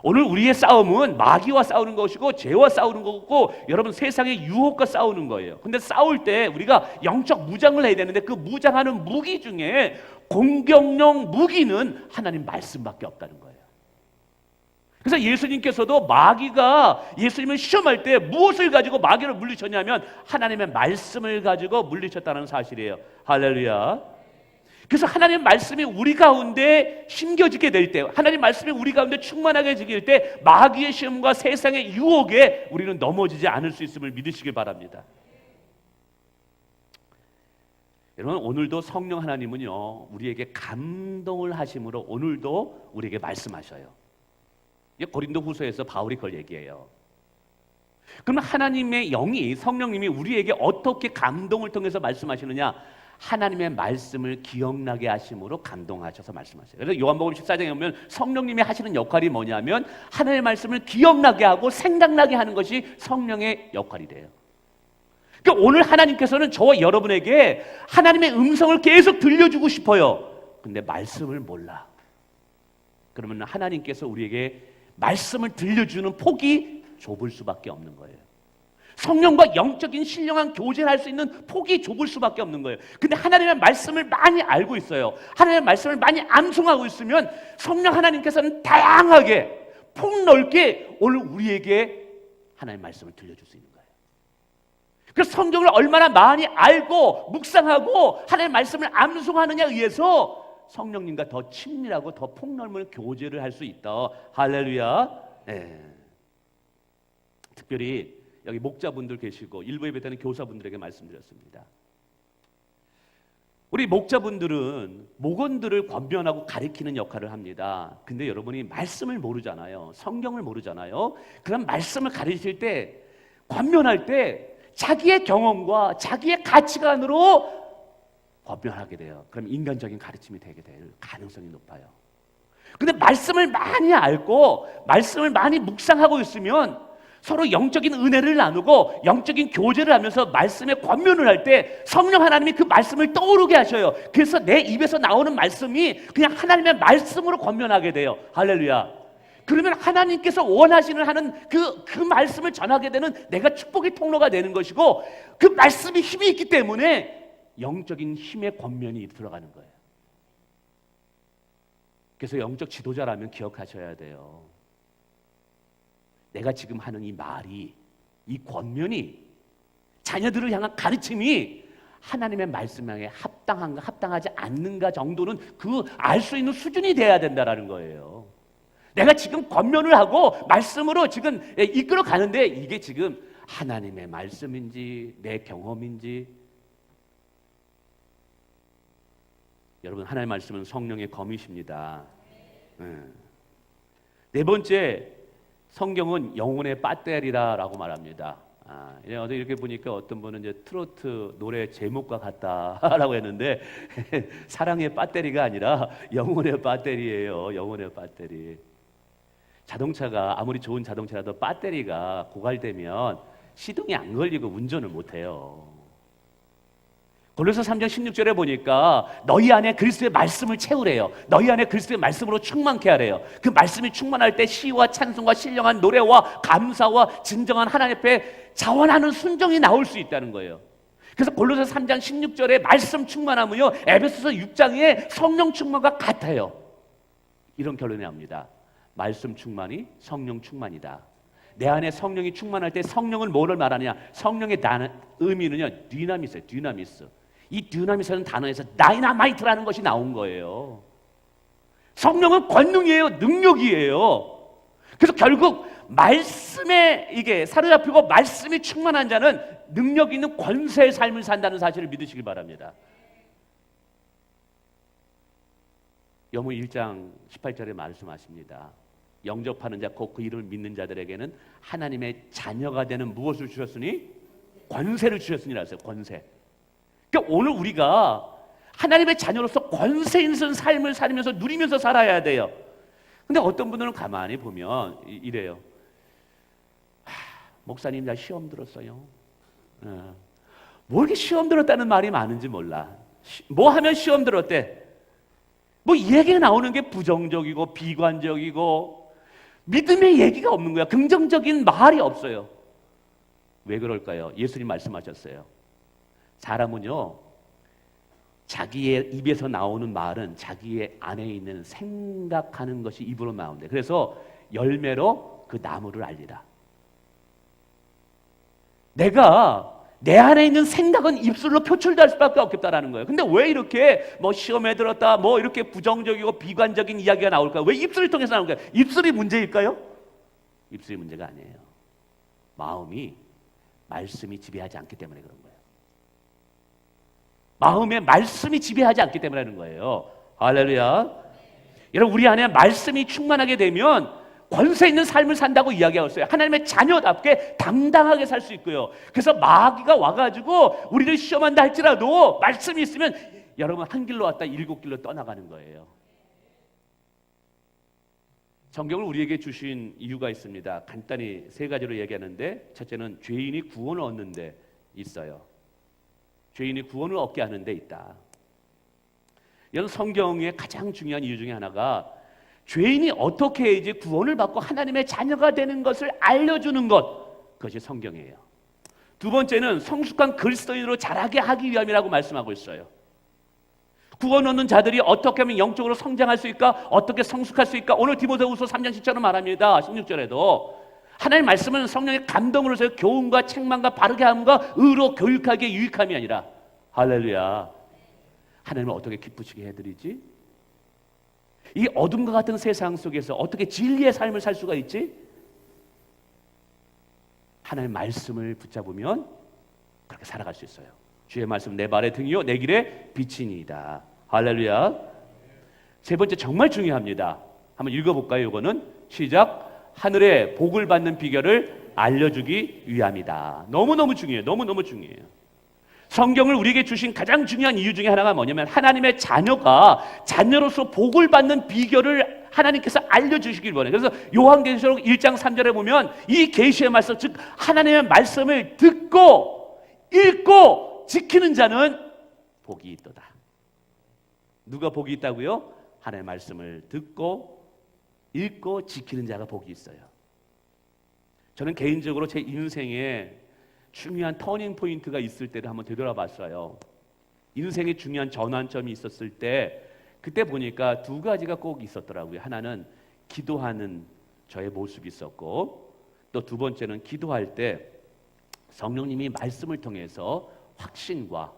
오늘 우리의 싸움은 마귀와 싸우는 것이고 죄와 싸우는 거고 여러분 세상의 유혹과 싸우는 거예요. 근데 싸울 때 우리가 영적 무장을 해야 되는데 그 무장하는 무기 중에 공격용 무기는 하나님 말씀밖에 없다는 거예요. 그래서 예수님께서도 마귀가 예수님을 시험할 때 무엇을 가지고 마귀를 물리쳤냐면 하나님의 말씀을 가지고 물리쳤다는 사실이에요. 할렐루야. 그래서 하나님의 말씀이 우리 가운데 심겨지게 될 때, 하나님의 말씀이 우리 가운데 충만하게 지길 때 마귀의 시험과 세상의 유혹에 우리는 넘어지지 않을 수 있음을 믿으시길 바랍니다. 여러분, 오늘도 성령 하나님은요 우리에게 감동을 하심으로 오늘도 우리에게 말씀하셔요. 고린도후서에서 바울이 그걸 얘기해요. 그럼 하나님의 영이, 성령님이 우리에게 어떻게 감동을 통해서 말씀하시느냐? 하나님의 말씀을 기억나게 하심으로 감동하셔서 말씀하세요. 그래서 요한복음 14장에 보면 성령님이 하시는 역할이 뭐냐면 하나님의 말씀을 기억나게 하고 생각나게 하는 것이 성령의 역할이래요. 그러니까 오늘 하나님께서는 저와 여러분에게 하나님의 음성을 계속 들려주고 싶어요. 근데 말씀을 몰라. 그러면 하나님께서 우리에게 말씀을 들려주는 폭이 좁을 수밖에 없는 거예요. 성령과 영적인 신령한 교제를 할 수 있는 폭이 좁을 수밖에 없는 거예요. 근데 하나님의 말씀을 많이 알고 있어요. 하나님의 말씀을 많이 암송하고 있으면 성령 하나님께서는 다양하게 폭넓게 오늘 우리에게 하나님의 말씀을 들려줄 수 있는 거예요. 그래서 성경을 얼마나 많이 알고 묵상하고 하나님의 말씀을 암송하느냐에 의해서 성령님과 더 친밀하고 더 폭넓은 교제를 할 수 있다. 할렐루야. 네. 특별히 여기 목자분들 계시고 일부 예배 때는 교사분들에게 말씀드렸습니다. 우리 목자분들은 목원들을 권면하고 가리키는 역할을 합니다. 근데 여러분이 말씀을 모르잖아요. 성경을 모르잖아요. 그럼 말씀을 가르칠 때, 권면할 때 자기의 경험과 자기의 가치관으로 권면하게 돼요. 그럼 인간적인 가르침이 되게 될 가능성이 높아요. 근데 말씀을 많이 알고 말씀을 많이 묵상하고 있으면 서로 영적인 은혜를 나누고 영적인 교제를 하면서 말씀에 권면을 할 때 성령 하나님이 그 말씀을 떠오르게 하셔요. 그래서 내 입에서 나오는 말씀이 그냥 하나님의 말씀으로 권면하게 돼요. 할렐루야. 그러면 하나님께서 원하시는 하는 그 말씀을 전하게 되는 내가 축복의 통로가 되는 것이고 그 말씀이 힘이 있기 때문에 영적인 힘의 권면이 들어가는 거예요. 그래서 영적 지도자라면 기억하셔야 돼요. 내가 지금 하는 이 말이 이 권면이, 자녀들을 향한 가르침이 하나님의 말씀에 합당한가 합당하지 않는가 정도는 그 알 수 있는 수준이 돼야 된다라는 거예요. 내가 지금 권면을 하고 말씀으로 지금 이끌어 가는데 이게 지금 하나님의 말씀인지 내 경험인지. 여러분, 하나님의 말씀은 성령의 검이십니다. 네 번째, 성경은 영혼의 배터리라고 말합니다. 어제 이렇게 보니까 어떤 분은 이제 트로트 노래 제목과 같다라고 했는데 사랑의 배터리가 아니라 영혼의 배터리예요. 영혼의 배터리. 자동차가 아무리 좋은 자동차라도 배터리가 고갈되면 시동이 안 걸리고 운전을 못 해요. 골로새 3장 16절에 보니까 너희 안에 그리스도의 말씀을 채우래요. 너희 안에 그리스도의 말씀으로 충만케 하래요. 그 말씀이 충만할 때 시와 찬송과 신령한 노래와 감사와 진정한 하나님 앞에 자원하는 순종이 나올 수 있다는 거예요. 그래서 골로새 3장 16절에 말씀 충만하면요, 에베소서 6장의 성령 충만과 같아요. 이런 결론이 나옵니다. 말씀 충만이 성령 충만이다. 내 안에 성령이 충만할 때 성령은 뭐를 말하냐? 성령의 의미는요, 디나미스예요. 디나미스. 이 디나미스라는 단어에서 다이나마이트라는 것이 나온 거예요. 성령은 권능이에요. 능력이에요. 그래서 결국 말씀에 이게 사로잡히고 말씀이 충만한 자는 능력 있는 권세의 삶을 산다는 사실을 믿으시길 바랍니다. 요무 1장 18절에 말씀하십니다. 영접하는 자 곧 그 이름을 믿는 자들에게는 하나님의 자녀가 되는 무엇을 주셨으니? 권세를 주셨으니라 했어요. 권세. 그러니까 오늘 우리가 하나님의 자녀로서 권세 있는 삶을 살면서 누리면서 살아야 돼요. 근데 어떤 분들은 가만히 보면 이래요. 목사님, 나 시험 들었어요. 뭐 이렇게 시험 들었다는 말이 많은지 몰라. 뭐 하면 시험 들었대? 뭐 얘기가 나오는 게 부정적이고 비관적이고 믿음의 얘기가 없는 거야. 긍정적인 말이 없어요. 왜 그럴까요? 예수님 말씀하셨어요. 사람은요, 자기의 입에서 나오는 말은 자기의 안에 있는 생각하는 것이 입으로 나온대. 그래서 열매로 그 나무를 알리라. 내가 내 안에 있는 생각은 입술로 표출될 수밖에 없겠다라는 거예요. 근데 왜 이렇게 뭐 시험에 들었다, 뭐 이렇게 부정적이고 비관적인 이야기가 나올까요? 왜 입술을 통해서 나올까요? 입술이 문제일까요? 입술이 문제가 아니에요. 마음이 말씀이 지배하지 않기 때문에 그런 거예요. 마음에 말씀이 지배하지 않기 때문에 하는 거예요. 할렐루야. 여러분, 우리 안에 말씀이 충만하게 되면 권세 있는 삶을 산다고 이야기하고 있어요. 하나님의 자녀답게 당당하게 살 수 있고요. 그래서 마귀가 와가지고 우리를 시험한다 할지라도 말씀이 있으면 여러분 한 길로 왔다 7길로 떠나가는 거예요. 성경을 우리에게 주신 이유가 있습니다. 간단히 3가지로 얘기하는데, 첫째는 죄인이 구원을 얻는 데 있어요. 죄인이 구원을 얻게 하는 데 있다. 이런 성경의 가장 중요한 이유 중에 하나가 죄인이 어떻게 해야지 구원을 받고 하나님의 자녀가 되는 것을 알려주는 것, 그것이 성경이에요. 두 번째는 성숙한 그리스도인으로 자라게 하기 위함이라고 말씀하고 있어요. 구원 얻는 자들이 어떻게 하면 영적으로 성장할 수 있을까? 어떻게 성숙할 수 있을까? 오늘 디모데후서 3장 10절은 말합니다. 16절에도 하나님의 말씀은 성령의 감동으로서 교훈과 책망과 바르게 함과 의로 교육하기에 유익함이 아니라, 할렐루야, 하나님을 어떻게 기쁘시게 해드리지? 이 어둠과 같은 세상 속에서 어떻게 진리의 삶을 살 수가 있지? 하나님의 말씀을 붙잡으면 그렇게 살아갈 수 있어요. 주의 말씀 내 발의 등이요 내 길의 빛이니이다. 할렐루야. 세 번째, 정말 중요합니다. 한번 읽어볼까요? 이거는 시작. 하늘의 복을 받는 비결을 알려주기 위함이다. 너무너무 중요해요. 너무너무 중요해요. 성경을 우리에게 주신 가장 중요한 이유 중에 하나가 뭐냐면 하나님의 자녀가 자녀로서 복을 받는 비결을 하나님께서 알려주시길 원해요. 그래서 요한계시록 1장 3절에 보면 이 계시의 말씀, 즉 하나님의 말씀을 듣고 읽고 지키는 자는 복이 있도다. 누가 복이 있다고요? 하나님의 말씀을 듣고 읽고 지키는 자가 복이 있어요. 저는 개인적으로 제 인생에 중요한 터닝 포인트가 있을 때를 한번 되돌아봤어요. 인생의 중요한 전환점이 있었을 때 그때 보니까 2가지가 꼭 있었더라고요. 하나는 기도하는 저의 모습이 있었고, 또 2번째는 기도할 때 성령님이 말씀을 통해서 확신과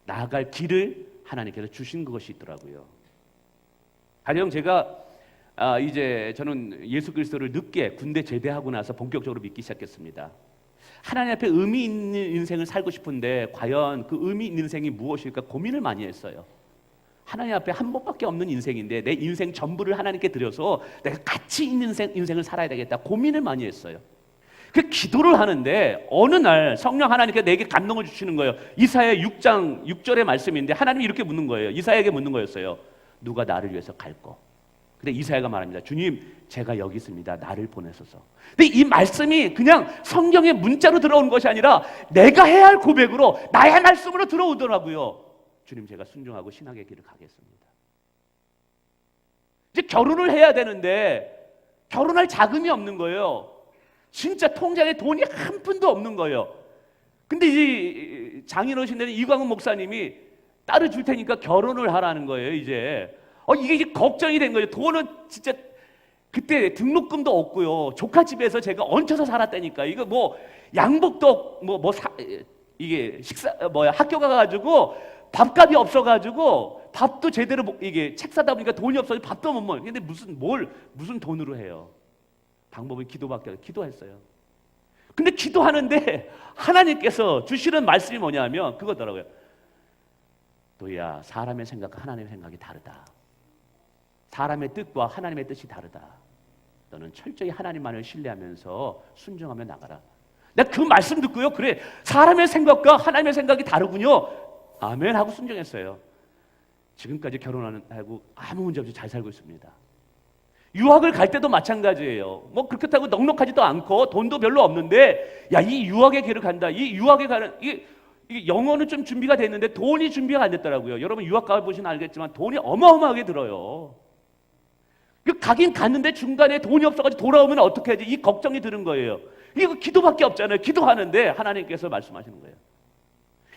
나아갈 길을 하나님께서 주신 것이 있더라고요. 가령 제가 이제 저는 예수 그리스도를 늦게 군대 제대하고 나서 본격적으로 믿기 시작했습니다. 하나님 앞에 의미 있는 인생을 살고 싶은데 과연 그 의미 있는 인생이 무엇일까 고민을 많이 했어요. 하나님 앞에 한 번밖에 없는 인생인데 내 인생 전부를 하나님께 드려서 내가 가치 있는 인생을 살아야 되겠다 고민을 많이 했어요. 그 기도를 하는데 어느 날 성령 하나님께서 내게 감동을 주시는 거예요. 이사야 6장 6절의 말씀인데 하나님이 이렇게 묻는 거예요. 이사야에게 묻는 거였어요. 누가 나를 위해서 갈꼬? 근데 이사야가 말합니다. 주님, 제가 여기 있습니다. 나를 보내소서. 근데 이 말씀이 그냥 성경의 문자로 들어오는 것이 아니라 내가 해야 할 고백으로 나의 말씀으로 들어오더라고요. 주님, 제가 순종하고 신학의 길을 가겠습니다. 이제 결혼을 해야 되는데 결혼할 자금이 없는 거예요. 진짜 통장에 돈이 한 푼도 없는 거예요. 근데 이 장인어신 되는 이광훈 목사님이 딸을 줄 테니까 결혼을 하라는 거예요. 이제 이게 걱정이 된 거예요. 돈은 진짜 그때 등록금도 없고요. 조카 집에서 제가 얹혀서 살았다니까. 이거 뭐 양복도 이게 학교 가가지고 밥값이 없어가지고 밥도 제대로 이게 책 사다 보니까 돈이 없어서 밥도 못 먹어요. 근데 무슨 돈으로 해요? 방법은 기도밖에 없어요. 기도했어요. 근데 기도하는데 하나님께서 주시는 말씀이 뭐냐면 그거더라고요. 도희야, 사람의 생각과 하나님의 생각이 다르다. 사람의 뜻과 하나님의 뜻이 다르다. 너는 철저히 하나님만을 신뢰하면서 순종하며 나가라. 내가 그 말씀 듣고요. 그래, 사람의 생각과 하나님의 생각이 다르군요. 아멘 하고 순종했어요. 지금까지 결혼하고 아무 문제 없이 잘 살고 있습니다. 유학을 갈 때도 마찬가지예요. 뭐 그렇다고 넉넉하지도 않고 돈도 별로 없는데 야, 이 유학의 길을 간다. 이 유학에 가는 이게 영어는 좀 준비가 됐는데 돈이 준비가 안 됐더라고요. 여러분 유학 가보시면 알겠지만 돈이 어마어마하게 들어요. 가긴 갔는데 중간에 돈이 없어가지고 돌아오면 어떻게 하지? 이 걱정이 드는 거예요. 이거 기도밖에 없잖아요. 기도하는데 하나님께서 말씀하시는 거예요.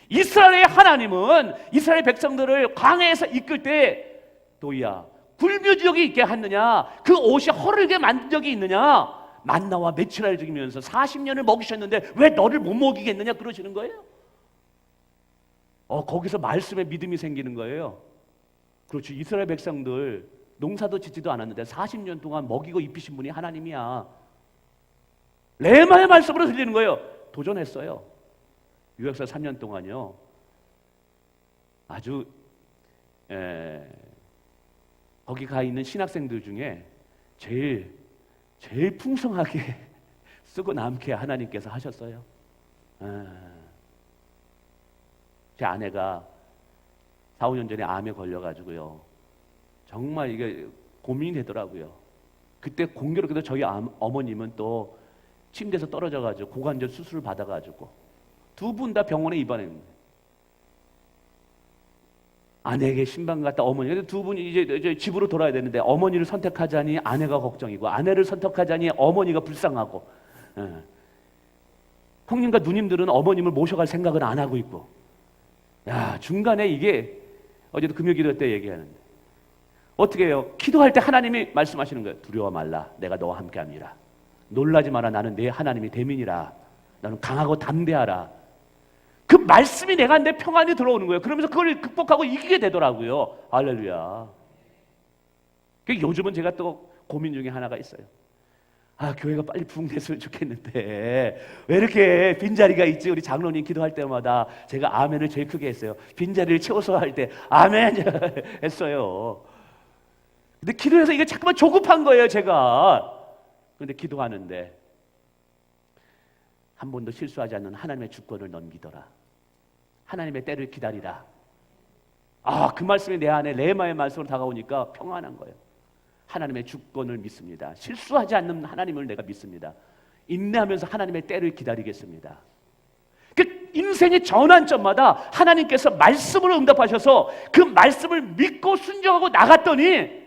이스라엘의 하나님은 이스라엘 백성들을 광야에서 이끌 때 도희야, 굴묘지역이 있게 했느냐? 그 옷이 허르게 만든 적이 있느냐? 만나와 메추라를 죽이면서 40년을 먹이셨는데 왜 너를 못 먹이겠느냐? 그러시는 거예요. 거기서 말씀에 믿음이 생기는 거예요. 그렇지. 이스라엘 백성들 농사도 짓지도 않았는데 40년 동안 먹이고 입히신 분이 하나님이야. 레마의 말씀으로 들리는 거예요. 도전했어요. 유학사 3년 동안요. 아주 거기 가 있는 신학생들 중에 제일 풍성하게 쓰고 남게 하나님께서 하셨어요. 제 아내가 4, 5년 전에 암에 걸려가지고요. 정말 이게 고민이 되더라고요. 그때 공교롭게도 저희 어머님은 또 침대에서 떨어져가지고 고관절 수술을 받아가지고 두 분 다 병원에 입원했는데 아내에게 신방 갔다 어머니 두 분이 이제 집으로 돌아야 되는데 어머니를 선택하자니 아내가 걱정이고 아내를 선택하자니 어머니가 불쌍하고 형님과 누님들은 어머님을 모셔갈 생각은 안 하고 있고 야 중간에 이게 어제도 금요 기도 때 얘기하는데 어떻게 해요? 기도할 때 하나님이 말씀하시는 거예요. 두려워 말라. 내가 너와 함께함이라. 놀라지 마라. 나는 내 하나님이 대민이라. 나는 강하고 담대하라. 그 말씀이 내 평안이 들어오는 거예요. 그러면서 그걸 극복하고 이기게 되더라고요. 할렐루야. 요즘은 제가 또 고민 중에 하나가 있어요. 교회가 빨리 부흥됐으면 좋겠는데 왜 이렇게 빈자리가 있지? 우리 장로님 기도할 때마다 제가 아멘을 제일 크게 했어요. 빈자리를 채워서 할 때 아멘 했어요. 근데 기도해서 이게 자꾸만 조급한 거예요, 제가. 그런데 기도하는데 한 번도 실수하지 않는 하나님의 주권을 넌 믿어라. 하나님의 때를 기다리라. 그 말씀이 내 안에 레마의 말씀으로 다가오니까 평안한 거예요. 하나님의 주권을 믿습니다. 실수하지 않는 하나님을 내가 믿습니다. 인내하면서 하나님의 때를 기다리겠습니다. 그 인생의 전환점마다 하나님께서 말씀으로 응답하셔서 그 말씀을 믿고 순종하고 나갔더니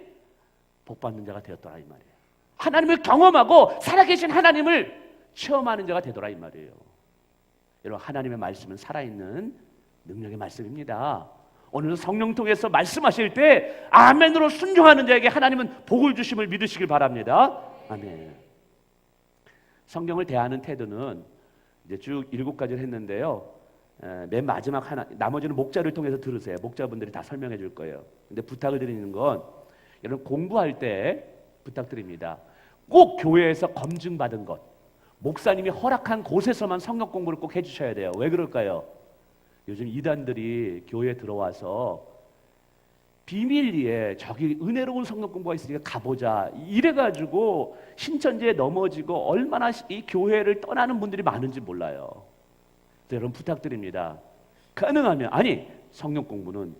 복받는 자가 되었더라 이 말이에요. 하나님을 경험하고 살아계신 하나님을 체험하는 자가 되더라 이 말이에요. 여러분 하나님의 말씀은 살아있는 능력의 말씀입니다. 오늘 성령 통해서 말씀하실 때 아멘으로 순종하는 자에게 하나님은 복을 주심을 믿으시길 바랍니다. 아멘. 성경을 대하는 태도는 이제 쭉 7가지를 했는데요. 맨 마지막 하나, 나머지는 목자를 통해서 들으세요. 목자분들이 다 설명해 줄 거예요. 근데 부탁을 드리는 건 여러분 공부할 때 부탁드립니다. 꼭 교회에서 검증받은 것, 목사님이 허락한 곳에서만 성경 공부를 꼭 해주셔야 돼요. 왜 그럴까요? 요즘 이단들이 교회에 들어와서 비밀리에 저기 은혜로운 성경 공부가 있으니까 가보자 이래가지고 신천지에 넘어지고 얼마나 이 교회를 떠나는 분들이 많은지 몰라요. 그래서 여러분 부탁드립니다. 가능하면 아니 성경 공부는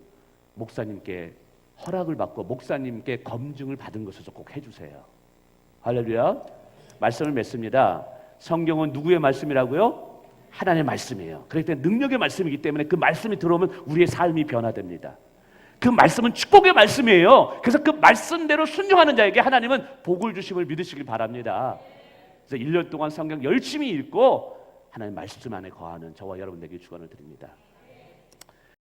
목사님께 허락을 받고 목사님께 검증을 받은 것에서 꼭 해주세요. 할렐루야. 말씀을 맺습니다. 성경은 누구의 말씀이라고요? 하나님의 말씀이에요. 그렇기 때문에 능력의 말씀이기 때문에 그 말씀이 들어오면 우리의 삶이 변화됩니다. 그 말씀은 축복의 말씀이에요. 그래서 그 말씀대로 순종하는 자에게 하나님은 복을 주심을 믿으시길 바랍니다. 그래서 1년 동안 성경 열심히 읽고 하나님 말씀 안에 거하는 저와 여러분 되길 축원을 드립니다.